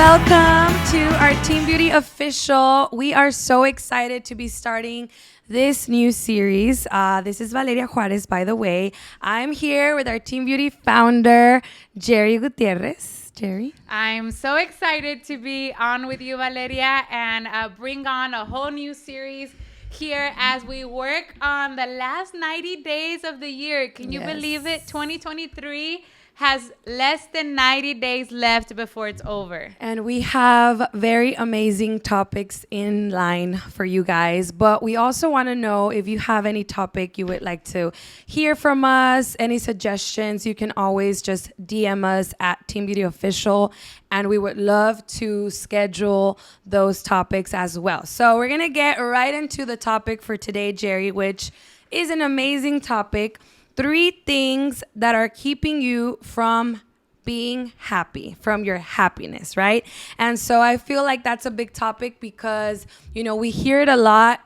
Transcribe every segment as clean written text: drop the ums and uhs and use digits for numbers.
Welcome to our Team Beauty official. We are so excited to be starting this new series. This is Valeria Juarez, by the way. I'm here with our Team Beauty founder, Jerry Gutierrez. Jerry? I'm so excited to be on with you, Valeria, and bring on a whole new series here as we work on the last 90 days of the year. Can you believe it? 2023 has less than 90 days left before it's over. And we have very amazing topics in line for you guys. But we also want to know if you have any topic you would like to hear from us, any suggestions, you can always just DM us at Team Beauty Official. And we would love to schedule those topics as well. So we're going to get right into the topic for today, Jerry, which is an amazing topic. 3 things that are keeping you from being happy, from your happiness, right? And so I feel like that's a big topic because, you know, we hear it a lot.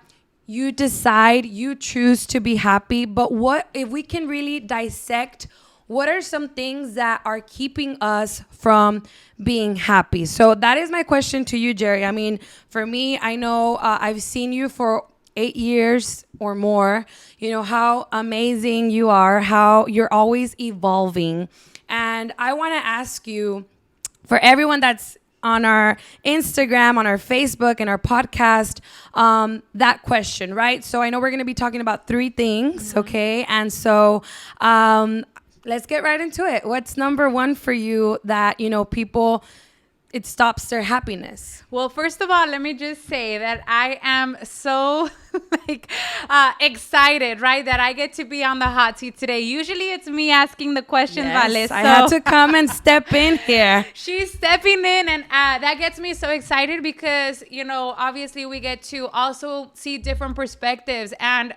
You decide, you choose to be happy. But what if we can really dissect what are some things that are keeping us from being happy? So that is my question to you, Jerry. I mean, for me, I know I've seen you for 8 years or more, you know, how amazing you are, how you're always evolving. And I want to ask you, for everyone that's on our Instagram, on our Facebook, and our podcast, that question, right? So I know we're going to be talking about 3 things, okay? And so let's get right into it. What's number 1 for you that, you know, people... it stops their happiness? Well, first of all, let me just say that I am so excited, right? That I get to be on the hot seat today. Usually it's me asking the questions, yes, Vale. I had to come and step in here. She's stepping in, and that gets me so excited because, you know, obviously we get to also see different perspectives. And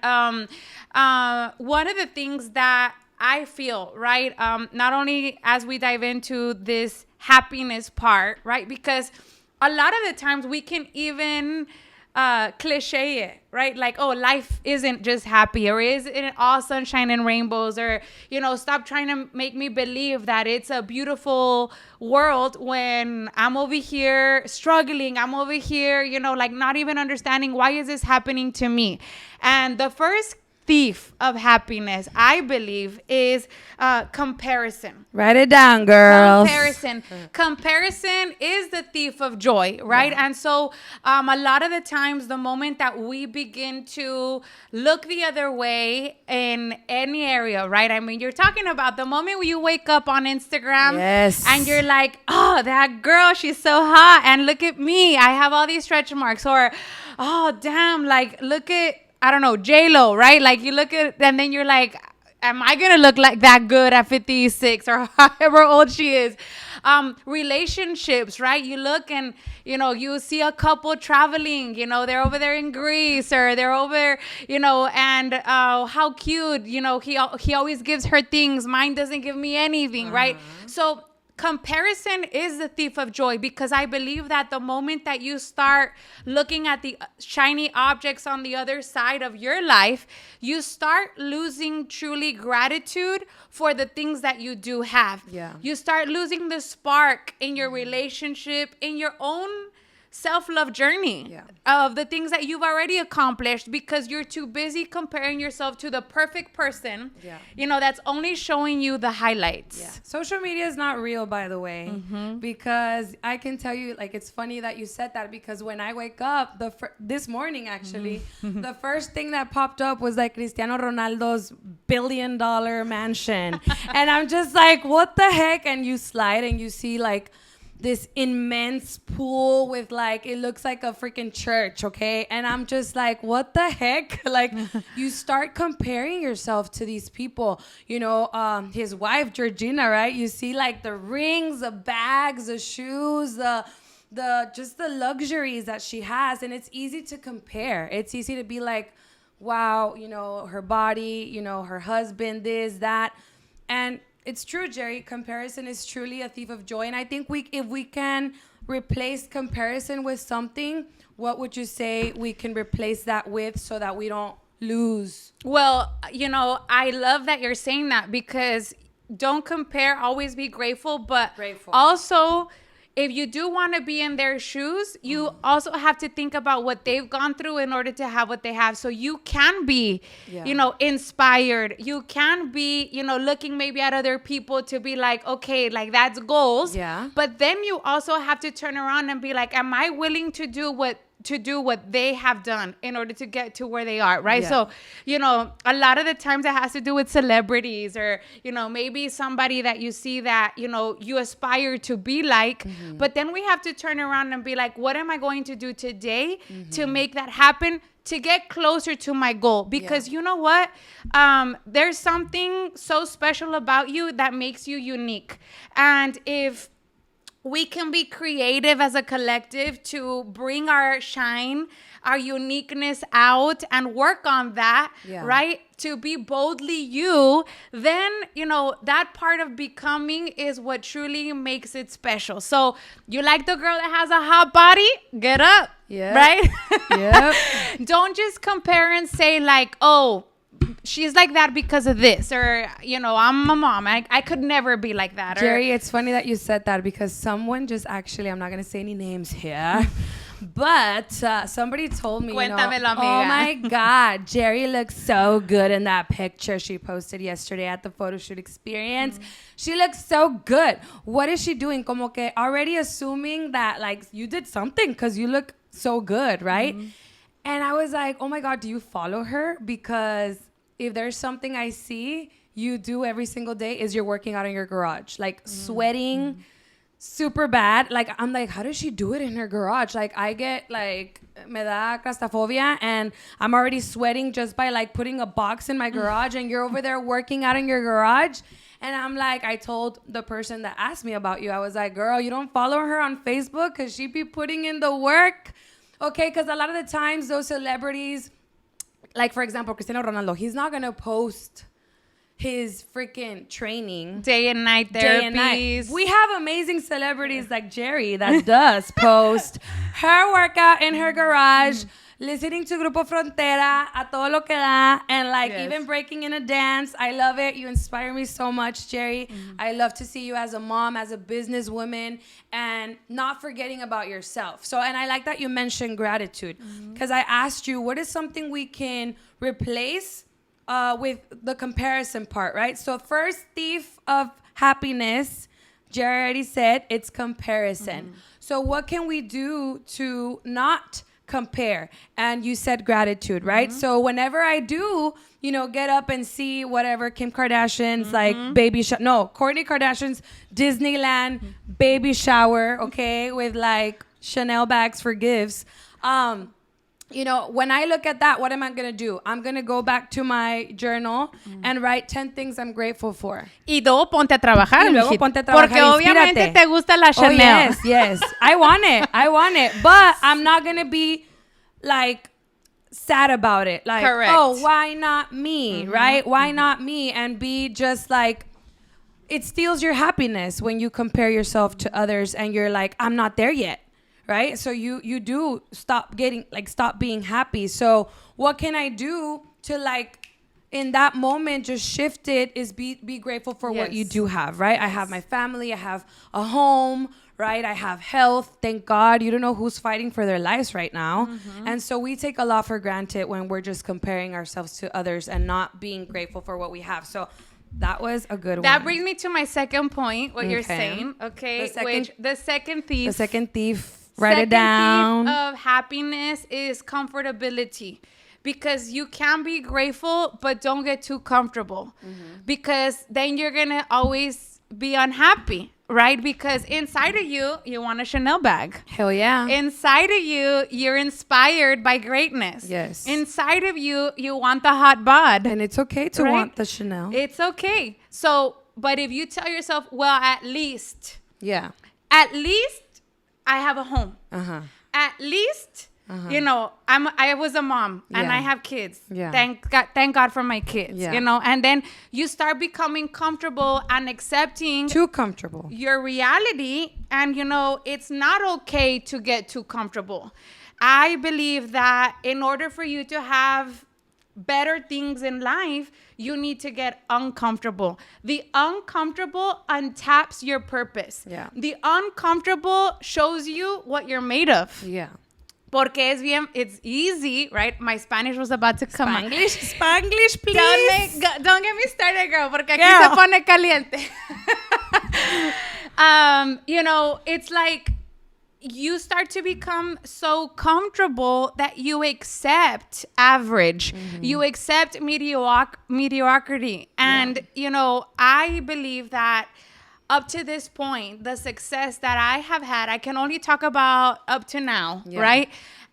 one of the things that I feel, right, not only as we dive into this happiness part, right, because a lot of the times we can even cliche it, right, like, oh, life isn't just happy, or isn't it all sunshine and rainbows, or, you know, stop trying to make me believe that it's a beautiful world when I'm over here struggling, I'm over here, you know, like not even understanding why is this happening to me. And the first thief of happiness, I believe, is comparison. Write it down, girls. Comparison is the thief of joy, right? Yeah. And so a lot of the times, the moment that we begin to look the other way in any area, right? I mean, you're talking about the moment where you wake up on Instagram, yes, and you're like, oh, that girl, she's so hot, and look at me, I have all these stretch marks, or, oh, damn, like, look at, I don't know, J-Lo, right? Like, you look at, and then you're like, am I going to look like that good at 56 or however old she is? Relationships, right? You look and, you know, you see a couple traveling, you know, they're over there in Greece, or they're over, you know, and how cute, you know, he always gives her things. Mine doesn't give me anything, right? So comparison is the thief of joy, because I believe that the moment that you start looking at the shiny objects on the other side of your life, you start losing truly gratitude for the things that you do have. Yeah. You start losing the spark in your relationship, in your own self-love journey, of the things that you've already accomplished, because you're too busy comparing yourself to the perfect person, you know, that's only showing you the highlights. Social media is not real, by the way, because I can tell you, like, it's funny that you said that, because when I wake up this morning, actually, the first thing that popped up was like Cristiano Ronaldo's $1 billion mansion. And I'm just like, what the heck? And you slide and you see like this immense pool with, like, it looks like a freaking church, okay? And I'm just like, what the heck? Like, you start comparing yourself to these people. You know, his wife, Georgina, right? You see, like, the rings, the bags, the shoes, the just the luxuries that she has. And it's easy to compare. It's easy to be like, wow, you know, her body, you know, her husband, this, that. And it's true, Jerry. Comparison is truly a thief of joy. And I think if we can replace comparison with something, what would you say we can replace that with so that we don't lose? Well, you know, I love that you're saying that, because don't compare, always be grateful, but also, if you do want to be in their shoes, you also have to think about what they've gone through in order to have what they have. So you can be, inspired. You can be, looking maybe at other people to be like, okay, like that's goals. Yeah. But then you also have to turn around and be like, am I willing to do what they have done in order to get to where they are, right? Yeah. So, a lot of the times it has to do with celebrities or, maybe somebody that you see that, you aspire to be like. But then we have to turn around and be like, what am I going to do today to make that happen, to get closer to my goal? Because you know what? There's something so special about you that makes you unique. And if we can be creative as a collective to bring our shine, our uniqueness out and work on that, right? To be boldly you, then, that part of becoming is what truly makes it special. So you like the girl that has a hot body? Get up, right? Yep. Don't just compare and say like, oh, she's like that because of this, or I'm a mom, I could never be like that. Jerry, it's funny that you said that because someone just actually, I'm not going to say any names here, but somebody told me, Cuéntamelo, amiga. oh my God, Jerry looks so good in that picture she posted yesterday at the photo shoot experience. She looks so good. What is she doing? Como que already assuming that like you did something because you look so good, right? And I was like, oh my God, do you follow her? Because if there's something I see you do every single day is you're working out in your garage, like sweating super bad. Like, I'm like, how does she do it in her garage? Like, I get like, me da claustrophobia and I'm already sweating just by like putting a box in my garage and you're over there working out in your garage. And I'm like, I told the person that asked me about you, I was like, girl, you don't follow her on Facebook because she be putting in the work. Okay, because a lot of the times those celebrities, like for example, Cristiano Ronaldo, he's not going to post his freaking training. Day and night therapies. We have amazing celebrities like Jerry that does post her workout in her garage, listening to Grupo Frontera, a todo lo que da, and like even breaking in a dance. I love it. You inspire me so much, Jerry. I love to see you as a mom, as a businesswoman, and not forgetting about yourself. So, and I like that you mentioned gratitude because I asked you, what is something we can replace with the comparison part, right? So first, thief of happiness, Jerry already said, it's comparison. So what can we do to not compare? And you said gratitude, right? So whenever I do, get up and see whatever Kim Kardashian's like Kourtney Kardashian's Disneyland baby shower, okay, with like Chanel bags for gifts. When I look at that, what am I going to do? I'm going to go back to my journal and write 10 things I'm grateful for. Y luego ponte a trabajar, porque obviamente te gusta la Chanel. Oh, yes. I want it. But I'm not going to be like sad about it. Like, correct. Oh, why not me, right? Why not me? And be just like, it steals your happiness when you compare yourself to others and you're like, I'm not there yet. Right? So you do stop being happy. So what can I do to like in that moment just shift it is be grateful for what you do have, right? I have my family, I have a home, right? I have health. Thank God. You don't know who's fighting for their lives right now. And so we take a lot for granted when we're just comparing ourselves to others and not being grateful for what we have. So that was a good one. That brings me to my second point, what you're saying, okay? The second thief. Write it down. Thief of happiness is comfortability, because you can be grateful, but don't get too comfortable, because then you're gonna always be unhappy, right? Because inside of you want a Chanel bag. Hell yeah. Inside of you're inspired by greatness. Yes. Inside of you want the hot bod. And it's okay to want the Chanel. It's okay. So, but if you tell yourself, well, at least I have a home. At least, I was a mom and I have kids. Yeah. Thank God for my kids. Yeah. And then you start becoming comfortable and accepting too comfortable your reality, and it's not okay to get too comfortable. I believe that in order for you to have better things in life, you need to get uncomfortable. The uncomfortable untaps your purpose. Yeah. The uncomfortable shows you what you're made of. Yeah. Porque it's easy, right? My Spanish was about to come out. Spanglish, please. Don't get me started, girl, porque aquí Girl. se pone caliente. It's like you start to become so comfortable that you accept average. You accept mediocrity. And, I believe that up to this point, the success that I have had, I can only talk about up to now, right?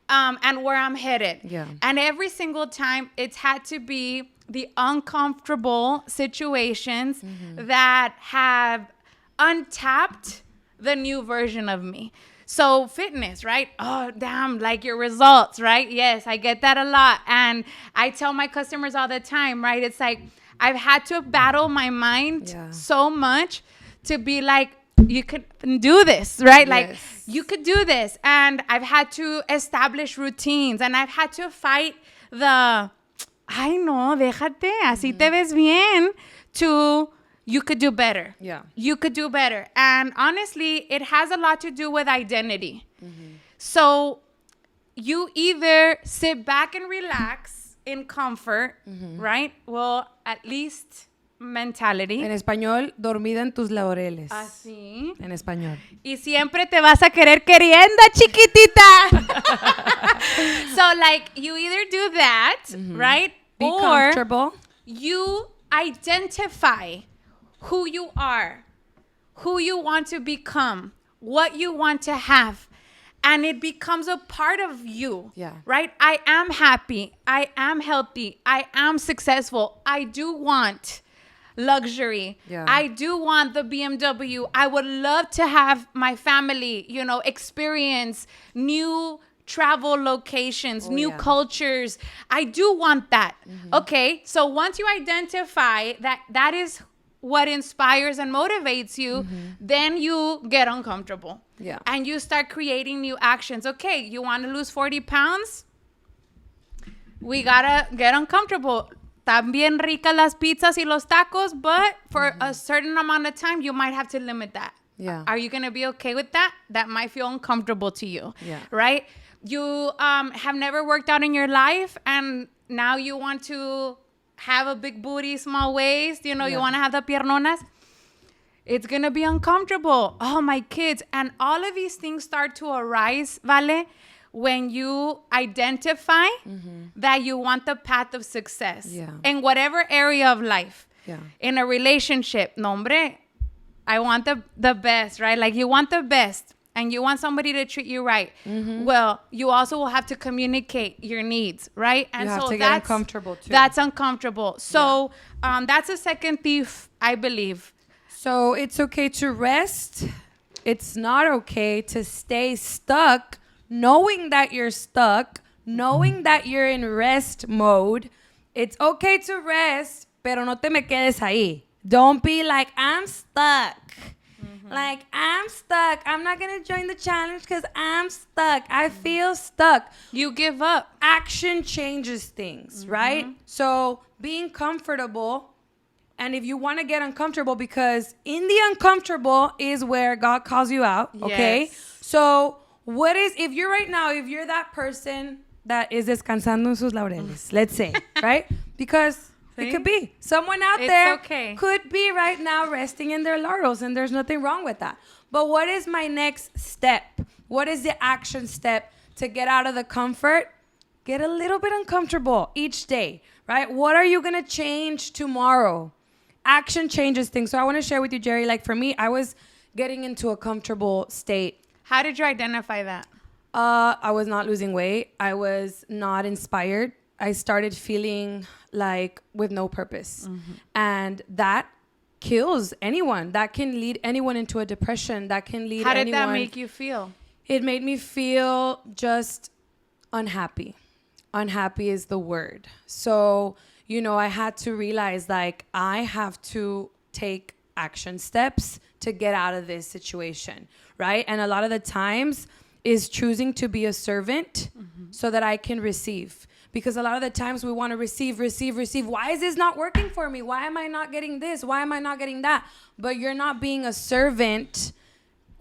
And where I'm headed. Yeah. And every single time, it's had to be the uncomfortable situations that have untapped the new version of me. So fitness, right? Oh, damn, like your results, right? Yes, I get that a lot. And I tell my customers all the time, right? It's like I've had to battle my mind so much to be like, you could do this, right? Like, you could do this. And I've had to establish routines. And I've had to fight the, ay, no, déjate, así te ves bien, to you could do better. Yeah. You could do better. And honestly, it has a lot to do with identity. So you either sit back and relax in comfort, right? Well, at least mentality. En español, dormida en tus laureles. Así. En español. Y siempre te vas a querer queriendo, chiquitita. So, like, you either do that, right? Be comfortable. You identify who you are, who you want to become, what you want to have. And it becomes a part of you, right? I am happy. I am healthy. I am successful. I do want luxury. I do want the BMW. I would love to have my family, experience new travel locations, new cultures. I do want that. Okay, so once you identify that is what inspires and motivates you, then you get uncomfortable. Yeah. And you start creating new actions. Okay, you want to lose 40 pounds? We gotta get uncomfortable. Están bien ricas las pizzas y los tacos, but for a certain amount of time, you might have to limit that. Yeah. Are you going to be okay with that? That might feel uncomfortable to you. Yeah. Right? You have never worked out in your life, and now you want to have a big booty, small waist, you want to have the piernonas. It's going to be uncomfortable. Oh, my kids. And all of these things start to arise, Vale, when you identify that you want the path of success in whatever area of life. In a relationship, no, hombre, I want the best, right? Like, you want the best and you want somebody to treat you right. Well, you also will have to communicate your needs, right? And you have so to get uncomfortable too. That's uncomfortable. So that's a second thief, I believe. So it's okay to rest. It's not okay to stay stuck, knowing that you're stuck, knowing that you're in rest mode. It's okay to rest, pero no te me quedes ahí. Don't be like, I'm stuck. Like, I'm stuck. I'm not going to join the challenge because I'm stuck. I feel stuck. You give up. Action changes things, right? So being comfortable, and if you want to get uncomfortable, because in the uncomfortable is where God calls you out, okay? Yes. So if you're that person that is descansando en sus laureles, let's say, right? Because it could be someone out there could be right now resting in their laurels, and there's nothing wrong with that. But what is my next step? What is the action step to get out of the comfort? Get a little bit uncomfortable each day, right? What are you going to change tomorrow? Action changes things. So I want to share with you, Jerry, like for me, I was getting into a comfortable state. How did you identify that? I was not losing weight. I was not inspired. I started feeling like with no purpose. And that kills anyone. That can lead anyone into a depression. That can lead anyone. How did that make you feel? It made me feel just unhappy. Unhappy is the word. So, I had to realize like I have to take action steps to get out of this situation, right? And a lot of the times is choosing to be a servant so that I can receive. Because a lot of the times we want to receive. Why is this not working for me? Why am I not getting this? Why am I not getting that? But you're not being a servant,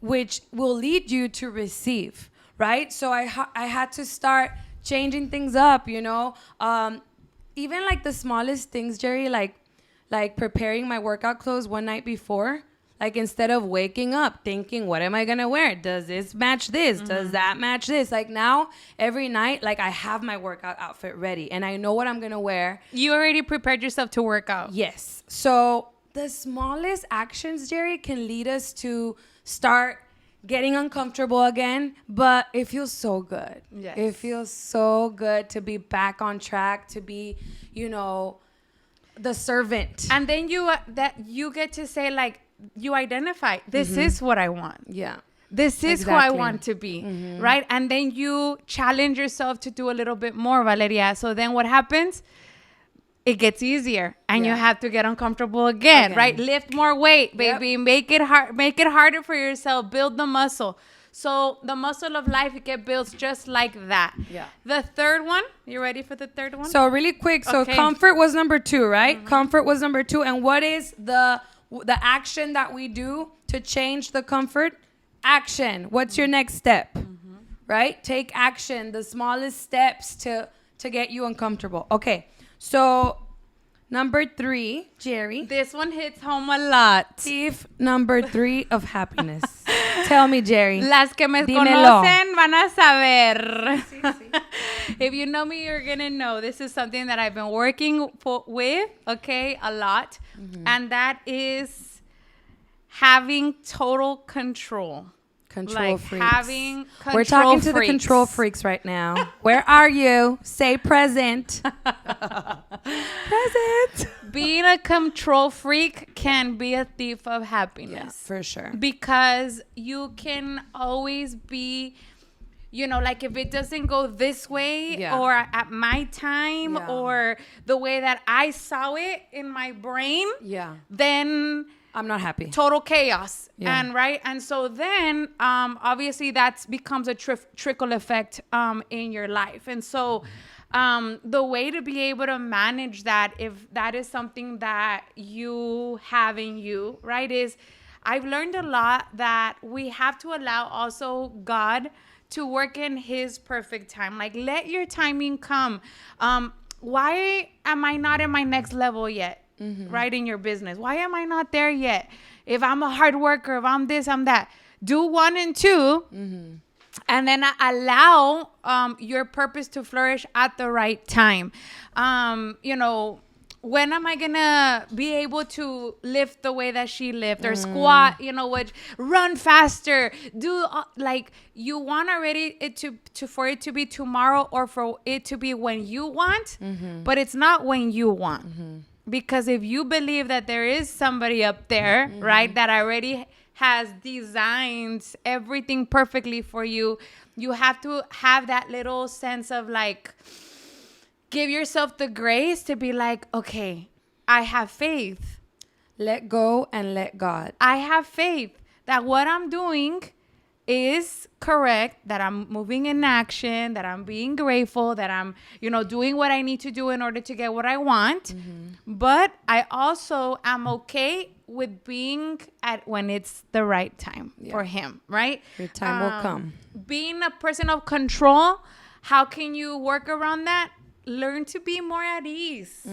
which will lead you to receive, right? So I had to start changing things up, even like the smallest things, Jerry, like preparing my workout clothes one night before. Like, instead of waking up thinking, what am I going to wear? Does this match this? Does that match this? Like, now, every night, like, I have my workout outfit ready. And I know what I'm going to wear. You already prepared yourself to work out. Yes. So, the smallest actions, Jerry, can lead us to start getting uncomfortable again. But it feels so good. Yes. It feels so good to be back on track, to be, the servant. And then you get to say, like, you identify, this is what I want. Yeah. This is who I want to be, right? And then you challenge yourself to do a little bit more, Valeria. So then what happens? It gets easier, and you have to get uncomfortable again, right? Lift more weight, baby. Yep. Make it harder for yourself. Build the muscle. So the muscle of life, it gets built just like that. Yeah. The third one, you ready for the third one? So really quick. So comfort was number 2, right? Comfort was number 2. And what is the action that we do to change the comfort? Action. What's your next step? Right? Take action. The smallest steps to get you uncomfortable. Okay. So number 3, Jerry. This one hits home a lot. Thief number 3 of happiness. Tell me, Jerry. Las que me conocen van a saber. Sí. If you know me, you're going to know this is something that I've been working with, a lot. And that is having total control. Control freaks. Having control We're talking to freaks. the control freaks right now. Where are you? Say present. Present. Being a control freak can be a thief of happiness. Yes, for sure. Because you can always be, like, if it doesn't go this way or at my time or the way that I saw it in my brain, then I'm not happy. Total chaos. And so then obviously that becomes a trickle effect in your life. And so the way to be able to manage that, if that is something that you have in you, right, is I've learned a lot that we have to allow also God to work in his perfect time. Like, let your timing come. Why am I not in my next level yet? Right, in your business? Why am I not there yet? If I'm a hard worker, if I'm this, I'm that. Do 1 and 2, and then allow your purpose to flourish at the right time. When am I gonna be able to lift the way that she lifts or squat? Run faster. Do you want already it for it to be tomorrow or for it to be when you want, but it's not when you want. Because if you believe that there is somebody up there, right, that already has designed everything perfectly for you, you have to have that little sense of like, give yourself the grace to be like, okay, I have faith. Let go and let God. I have faith that what I'm doing is correct, that I'm moving in action, that I'm being grateful, that I'm, doing what I need to do in order to get what I want. But I also am okay with being at when it's the right time for him, right? Your time will come. Being a person of control, how can you work around that? Learn to be more at ease.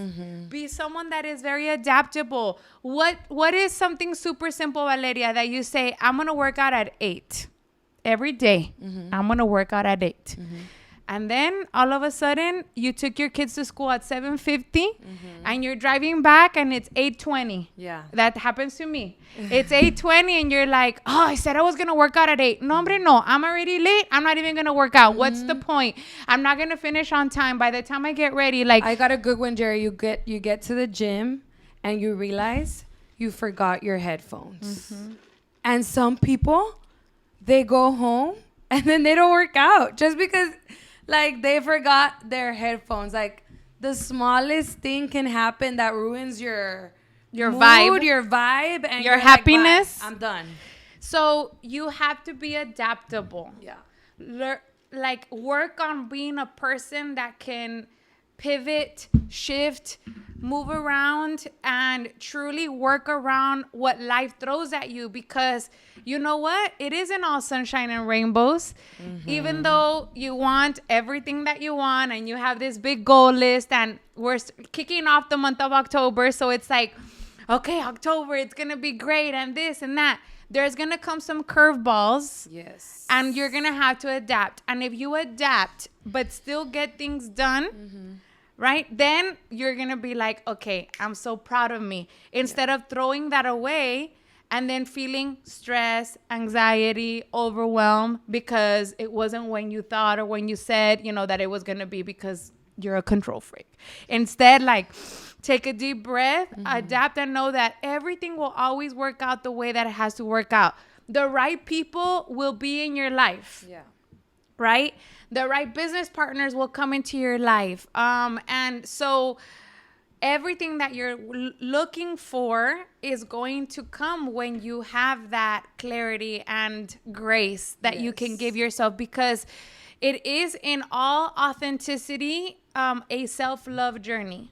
Be someone that is very adaptable. What is something super simple, Valeria, that you say, I'm going to work out at 8 every day? I'm going to work out at 8. And then all of a sudden you took your kids to school at 7:50 and you're driving back and it's 8:20. Yeah. That happens to me. It's 8:20 and you're like, oh, I said I was going to work out at 8. No, hombre, no. I'm already late. I'm not even going to work out. What's the point? I'm not going to finish on time. By the time I get ready, like. I got a good one, Jerry. You get to the gym and you realize you forgot your headphones. And some people, they go home and then they don't work out just because like they forgot their headphones. Like the smallest thing can happen that ruins your mood, vibe, your vibe, and your happiness. Like, I'm done. So you have to be adaptable. Yeah. Work on being a person that can pivot, shift, move around, and truly work around what life throws at you, because you know what? It isn't all sunshine and rainbows. Even though you want everything that you want and you have this big goal list, and we're kicking off the month of October, so it's like, okay, October, it's going to be great and this and that. There's going to come some curveballs. Yes. And you're going to have to adapt. And if you adapt but still get things done, right, then you're going to be like, okay, I'm so proud of me. Instead of throwing that away and then feeling stress, anxiety, overwhelm because it wasn't when you thought or when you said, you know, that it was going to be, because you're a control freak. Instead, like, take a deep breath, adapt, and know that everything will always work out the way that it has to work out. The right people will be in your life. Yeah. Right? The right business partners will come into your life. And so everything that you're looking for is going to come when you have that clarity and grace that you can give yourself, because it is in all authenticity a self-love journey.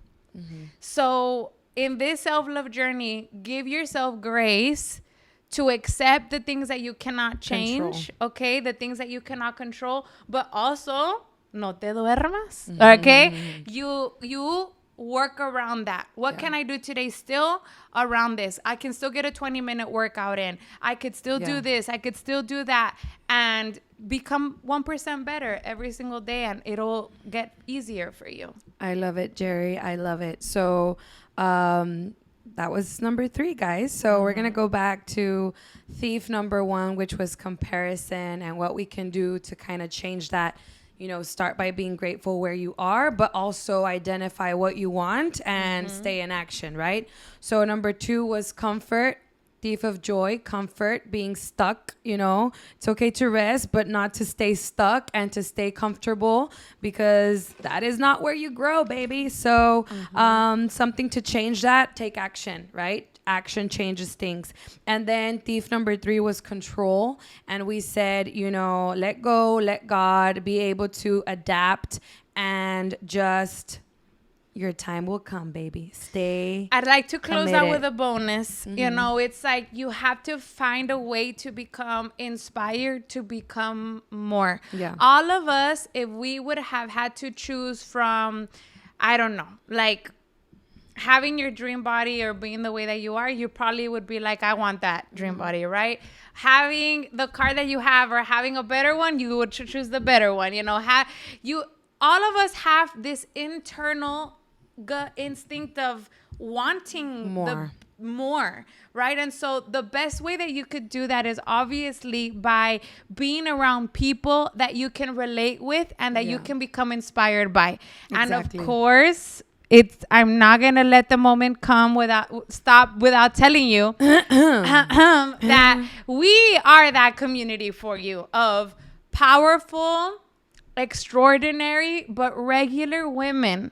So in this self-love journey, give yourself grace to accept the things that you cannot change, okay? The things that you cannot control, but also no te duermas, okay? You work around that. What can I do today still around this? I can still get a 20-minute workout in. I could still do this. I could still do that, and become 1% better every single day, and it'll get easier for you. I love it, Jerry. I love it. So that was number 3, guys. So we're going to go back to thief number 1, which was comparison, and what we can do to kind of change that. You know, start by being grateful where you are, but also identify what you want and stay in action, right? So number 2 was comfort. Thief of joy, comfort, being stuck, you know. It's okay to rest, but not to stay stuck and to stay comfortable, because that is not where you grow, baby. So something to change that, take action, right? Action changes things. And then thief number 3 was control. And we said, you know, let go, let God, be able to adapt, and just... your time will come, baby. Stay. I'd like to close committed. out with a bonus. You know, it's like you have to find a way to become inspired, to become more. Yeah. All of us, if we would have had to choose from, I don't know, like having your dream body or being the way that you are, you probably would be like, I want that dream body, right? Having the car that you have or having a better one, you would choose the better one. You know, all of us have this internal gut instinct of wanting more, right? And so the best way that you could do that is obviously by being around people that you can relate with and that you can become inspired by. Exactly. And of course, I'm not gonna let the moment come without telling you that we are that community for you of powerful, extraordinary, but regular women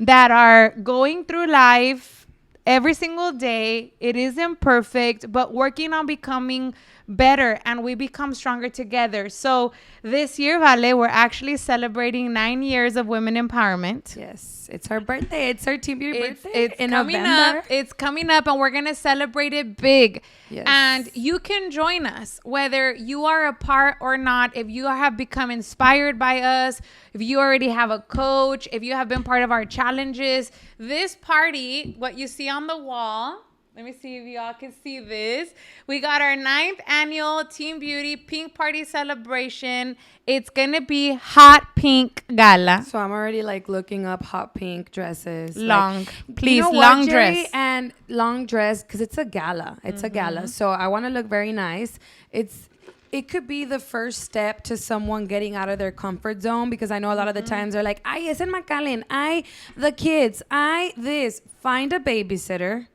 that are going through life every single day. It isn't perfect, but working on becoming better, and we become stronger together. So this year, Vale, we're actually celebrating 9 years of women empowerment. Yes, it's our birthday. It's our Team Beauty birthday. It's in coming November. up. It's coming up, and we're gonna celebrate it big. Yes. And you can join us, whether you are a part or not. If you have become inspired by us, if you already have a coach, if you have been part of our challenges, this party, what you see on the wall. Let me see if y'all can see this. We got our 9th annual Team Beauty Pink Party celebration. It's going to be hot pink gala. So I'm already like looking up hot pink dresses. Long. Like, Please, you know long what, Jerry? dress. And long dress, because it's a gala. It's a gala. So I want to look very nice. It could be the first step to someone getting out of their comfort zone, because I know a lot of the times they're like, ay, es en McAllen, ay, the kids, ay, this. Find a babysitter.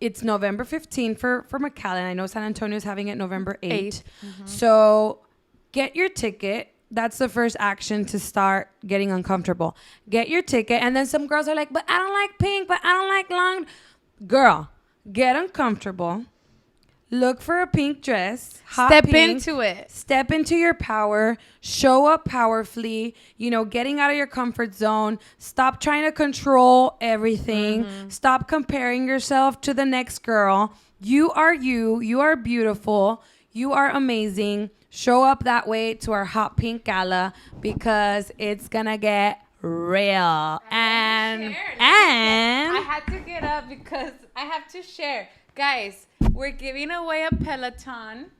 It's November 15th for McAllen. I know San Antonio is having it November 8th. So get your ticket. That's the first action to start getting uncomfortable. Get your ticket. And then some girls are like, but I don't like pink, but I don't like long. Girl, get uncomfortable. Look for a pink dress. Hot Step pink. into it. Step into your power. Show up powerfully. You know, getting out of your comfort zone. Stop trying to control everything. Stop comparing yourself to the next girl. You are you. You are beautiful. You are amazing. Show up that way to our hot pink gala because it's gonna get real. And I had to get up because I have to share. Guys, we're giving away a Peloton.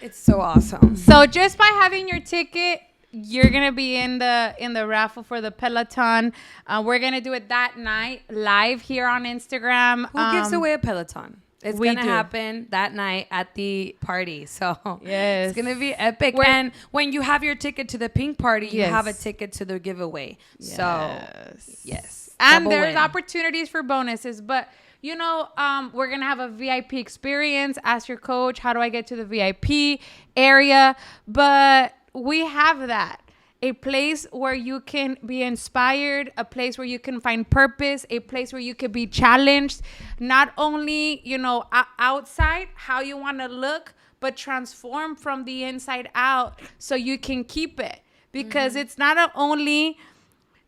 it's so awesome. So just by having your ticket, you're gonna be in the raffle for the Peloton. We're gonna do it that night live here on Instagram. Who gives away a Peloton? It's we gonna do. happen that night at the party. So Yes. it's gonna be epic. And when you have your ticket to the pink party, you Yes. have a ticket to the giveaway. So yes. And Double there's win. opportunities for bonuses, but you know, we're gonna have a VIP experience. Ask your coach, how do I get to the VIP area? But we have that. A place where you can be inspired, a place where you can find purpose, a place where you can be challenged, not only, you know, outside, how you want to look, but transform from the inside out so you can keep it. Because it's not only,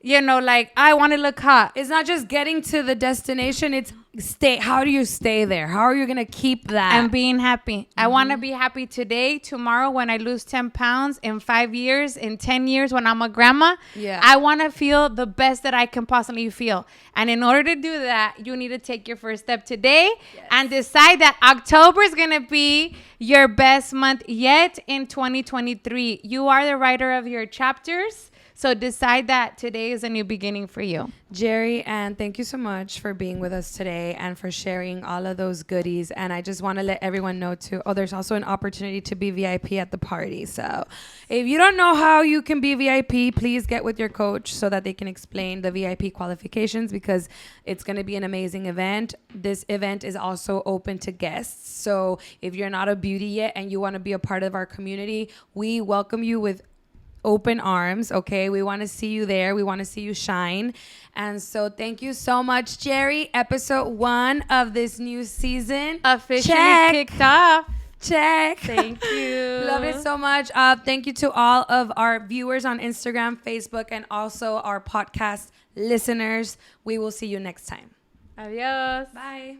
you know, like, I want to look hot. It's not just getting to the destination, it's stay. How do you stay there? How are you gonna keep that? And being happy. I want to be happy today, tomorrow, when I lose 10 pounds, in 5 years, in 10 years, when I'm a grandma. Yeah. I want to feel the best that I can possibly feel. And in order to do that, you need to take your first step today and decide that October is going to be your best month yet in 2023. You are the writer of your chapters. So decide that today is a new beginning for you. Jerry, and thank you so much for being with us today and for sharing all of those goodies. And I just want to let everyone know too, there's also an opportunity to be VIP at the party. So if you don't know how you can be VIP, please get with your coach so that they can explain the VIP qualifications, because it's going to be an amazing event. This event is also open to guests. So if you're not a beauty yet and you want to be a part of our community, we welcome you with open arms. Okay, we want to see you there. We want to see you shine. And so thank you so much, Jerry. Episode 1 of this new season Officially Check. kicked off. Check. Thank you. Love it so much. Thank you to all of our viewers on Instagram, Facebook, and also our podcast listeners. We will see you next time. Adios. Bye.